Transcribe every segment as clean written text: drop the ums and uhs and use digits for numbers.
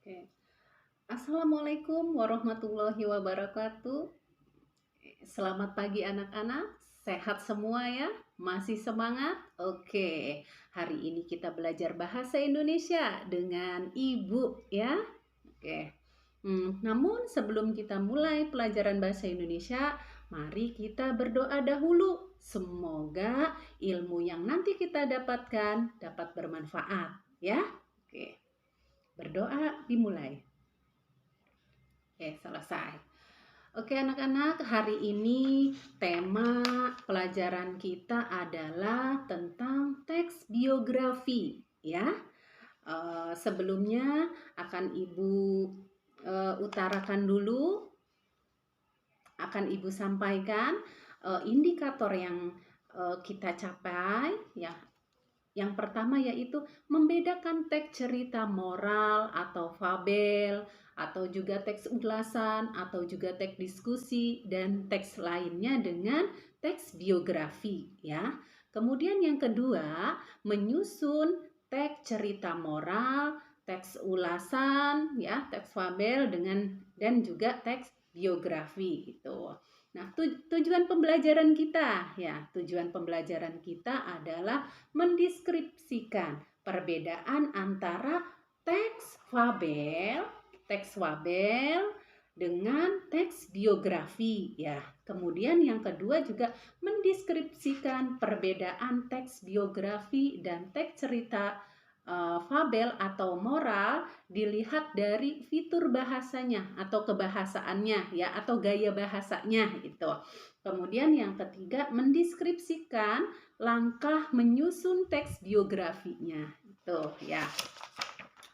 Oke. Assalamualaikum warahmatullahi wabarakatuh. Selamat pagi anak-anak. Sehat semua ya? Masih semangat? Oke. Hari ini kita belajar bahasa Indonesia dengan Ibu ya. Oke. Namun sebelum kita mulai pelajaran bahasa Indonesia, mari kita berdoa dahulu. Semoga ilmu yang nanti kita dapatkan dapat bermanfaat ya. Oke. Berdoa dimulai. Oke, selesai. Oke, anak-anak, hari ini tema pelajaran kita adalah tentang teks biografi, ya. Sebelumnya akan Ibu utarakan dulu, akan Ibu sampaikan indikator yang kita capai, ya. Yang pertama yaitu membedakan teks cerita moral atau fabel, atau juga teks ulasan, atau juga teks diskusi, dan teks lainnya dengan teks biografi ya. Kemudian yang kedua, menyusun teks cerita moral, teks ulasan ya, teks fabel dan juga teks biografi gitu. Nah, tujuan pembelajaran kita ya, tujuan pembelajaran kita adalah mendeskripsikan perbedaan antara teks fabel dengan teks biografi ya. Kemudian yang kedua juga mendeskripsikan perbedaan teks biografi dan teks cerita fabel atau moral dilihat dari fitur bahasanya atau kebahasaannya ya, atau gaya bahasanya itu. Kemudian yang ketiga mendeskripsikan langkah menyusun teks biografinya itu ya.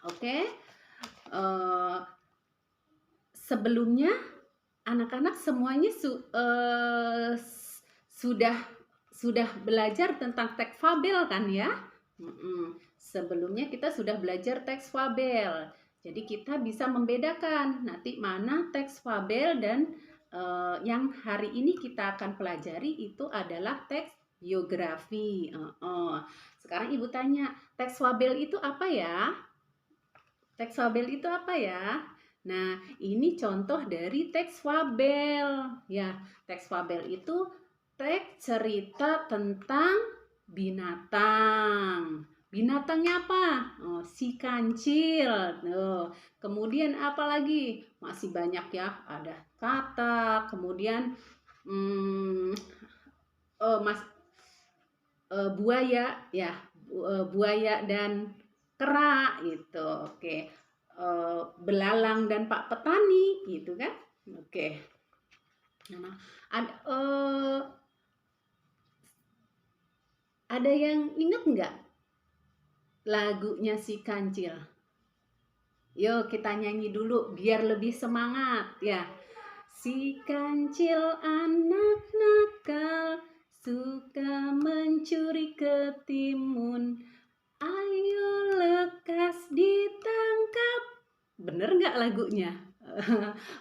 Oke. Sebelumnya anak-anak semuanya sudah belajar tentang teks fabel kan ya. Sebelumnya kita sudah belajar teks fabel. Jadi kita bisa membedakan nanti mana teks fabel dan yang hari ini kita akan pelajari itu adalah teks biografi. Sekarang Ibu tanya, teks fabel itu apa ya? Teks fabel itu apa ya? Nah, ini contoh dari teks fabel. Ya, teks fabel itu teks cerita tentang binatang. Binatangnya apa? Oh, si kancil. Kemudian apa lagi? Masih banyak ya. Ada katak. Kemudian buaya ya. Buaya dan kera gitu. Oke. Belalang dan Pak Petani gitu kan. Oke. Nah, ada yang ingat nggak lagunya si kancil? Yuk kita nyanyi dulu biar lebih semangat ya. Si kancil anak nakal, suka mencuri ketimun, ayo lekas ditangkap. Bener nggak lagunya?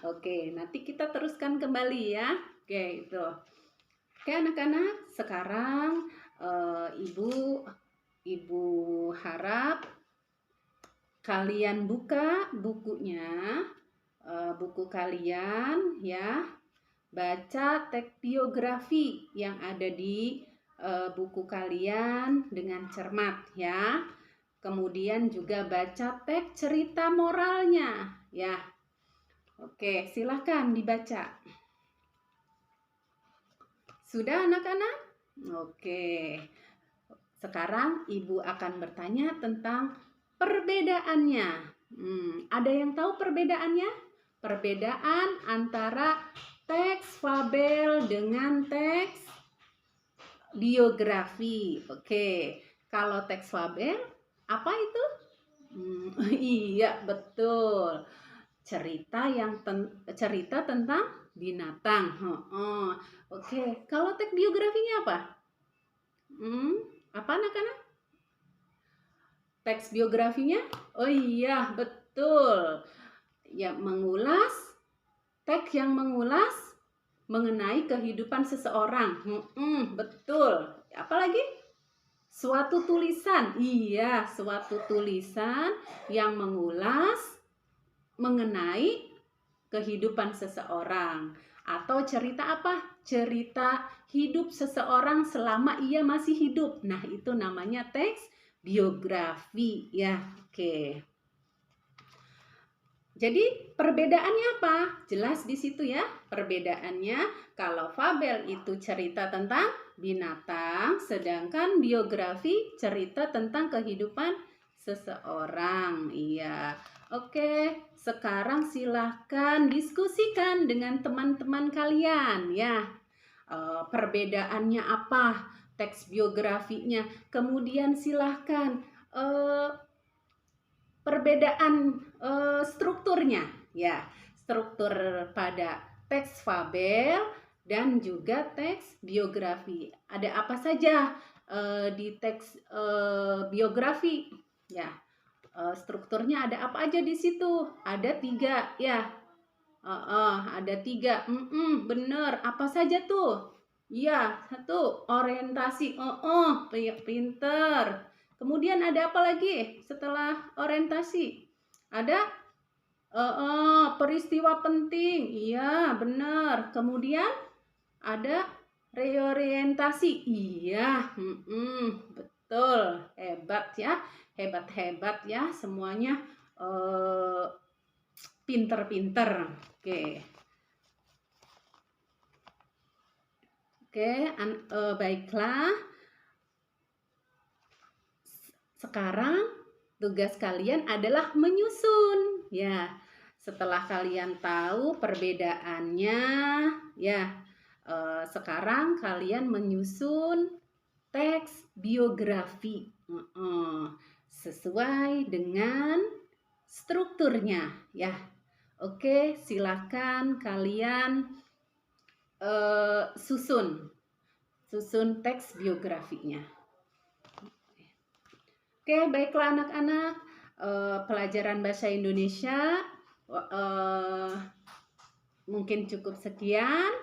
Oke, nanti kita teruskan kembali ya. Oke, itu. Oke anak-anak, sekarang Ibu harap kalian buka bukunya, buku kalian ya. Baca teks biografi yang ada di buku kalian dengan cermat ya. Kemudian juga baca teks cerita moralnya ya. Oke, silahkan dibaca. Sudah anak-anak? Oke. Sekarang Ibu akan bertanya tentang perbedaannya. Ada yang tahu perbedaannya? Perbedaan antara teks fabel dengan teks biografi. Oke. Kalau teks fabel, apa itu? Iya, betul. Cerita tentang binatang. Oke. Kalau teks biografinya apa? Apa anak-anak? Teks biografinya? Oh iya, betul. Ya, teks yang mengulas mengenai kehidupan seseorang. Betul. Apalagi? Suatu tulisan. Iya, suatu tulisan yang mengulas mengenai kehidupan seseorang. Atau cerita apa? Cerita hidup seseorang selama ia masih hidup. Nah, itu namanya teks biografi ya. Oke. Jadi perbedaannya apa? Jelas di situ ya. Perbedaannya kalau fabel itu cerita tentang binatang, sedangkan biografi cerita tentang kehidupan seseorang. Iya. Oke, sekarang silahkan diskusikan dengan teman-teman kalian ya. Perbedaannya apa? Teks biografinya. Kemudian silahkan perbedaan strukturnya ya, struktur pada teks fabel dan juga teks biografi. Ada apa saja di teks biografi ya? Strukturnya ada apa aja di situ? Ada 3 ya. Ada 3. Bener. Apa saja tuh? Iya, 1 orientasi. Pinter. Kemudian ada apa lagi setelah orientasi? Ada peristiwa penting. Iya, benar. Kemudian ada reorientasi. Iya, betul. Hebat ya. Hebat-hebat ya semuanya. Pinter-pinter. Oke. Baiklah. Sekarang tugas kalian adalah menyusun. Ya, setelah kalian tahu perbedaannya, ya, sekarang kalian menyusun teks biografi sesuai dengan strukturnya, ya. Oke, silakan kalian susun teks biografinya. Oke, baiklah anak-anak, pelajaran bahasa Indonesia mungkin cukup sekian.